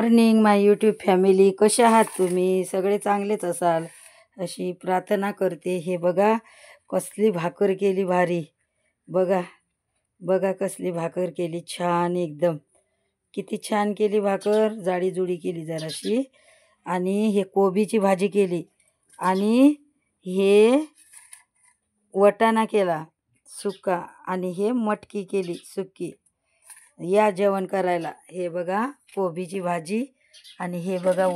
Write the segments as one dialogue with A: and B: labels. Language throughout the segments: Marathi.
A: मॉर्निंग माय यूट्यूब फॅमिली, कसे आहात तुम्ही? सगळे चांगलेच असाल अशी प्रार्थना करते. हे बघा कसली भाकर केली भारी. बघा बघा कसली भाकर केली, छान एकदम. किती छान केली भाकर, जाडी जुडी केली जराशी. आणि हे कोबीची भाजी केली आणि हे वटाणा केला सुक्का आणि हे मटकी केली सुक्की. या जेवण करायला. हे बघा कोबीची भाजी आणि हे बघा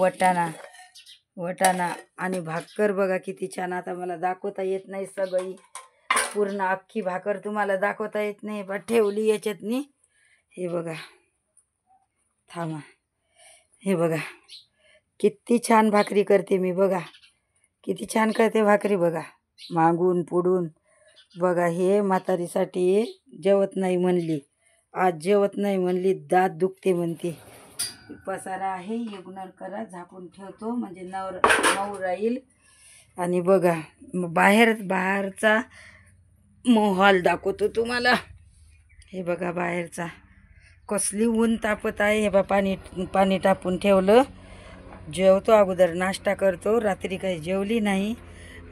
A: वटाणा आणि भाकर बघा किती छान. आता मला दाखवता येत नाही सगळी पूर्ण अख्खी भाकर, तुम्हाला दाखवता येत नाही पण ठेवली याच्यातनी. हे बघा, थांबा. हे बघा किती छान भाकरी करते मी. बघा किती छान करते भाकरी. बघा मागून पुढून. बघा हे म्हातारीसाठी जेवत नाही म्हणली, आज जेवत नाही म्हणली, दात दुखते म्हणते. पसारा आहे, इग्नोर करा, झाकून ठेवतो म्हणजे नऊ राहील. आणि बघा बाहेरचा माहोल दाखवतो तुम्हाला. हे बघा बाहेरचा कसली ऊन तापत आहे. हे बा पाणी टाकून ठेवलं. जेवतो अगोदर, नाश्ता करतो. रात्री काही जेवली नाही.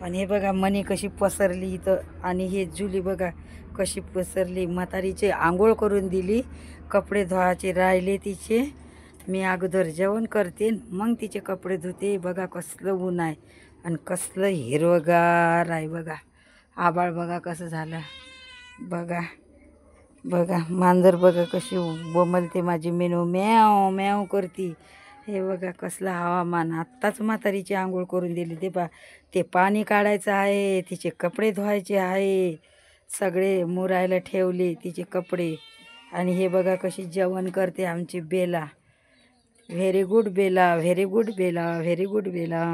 A: आणि हे बघा मणी कशी पसरली इथं. आणि हे जुली बघा कशी पसरली. म्हातारीचे आंघोळ करून दिली, कपडे धुवायचे राहिले तिचे. मी अगोदर जेवण करते मग तिचे कपडे धुते. बघा कसलं ऊन आहे आणि कसलं हिरवगार आहे. बघा आभाळ बघा कसं झालं. बघा बघा मांजर बघा कशी बोंबलते माझी मेनू, म्याव म्याव करती. हे बघा कसलं हवामान. आत्ताच म्हातारीची आंघोळ करून दिली. ते पाणी काढायचं आहे, तिचे कपडे धुवायचे आहे, सगळे मुरायला ठेवले तिचे कपडे. आणि हे बघा कशी जेवण करते आमची Bela. Very good Bela, very good Bela, very good Bela.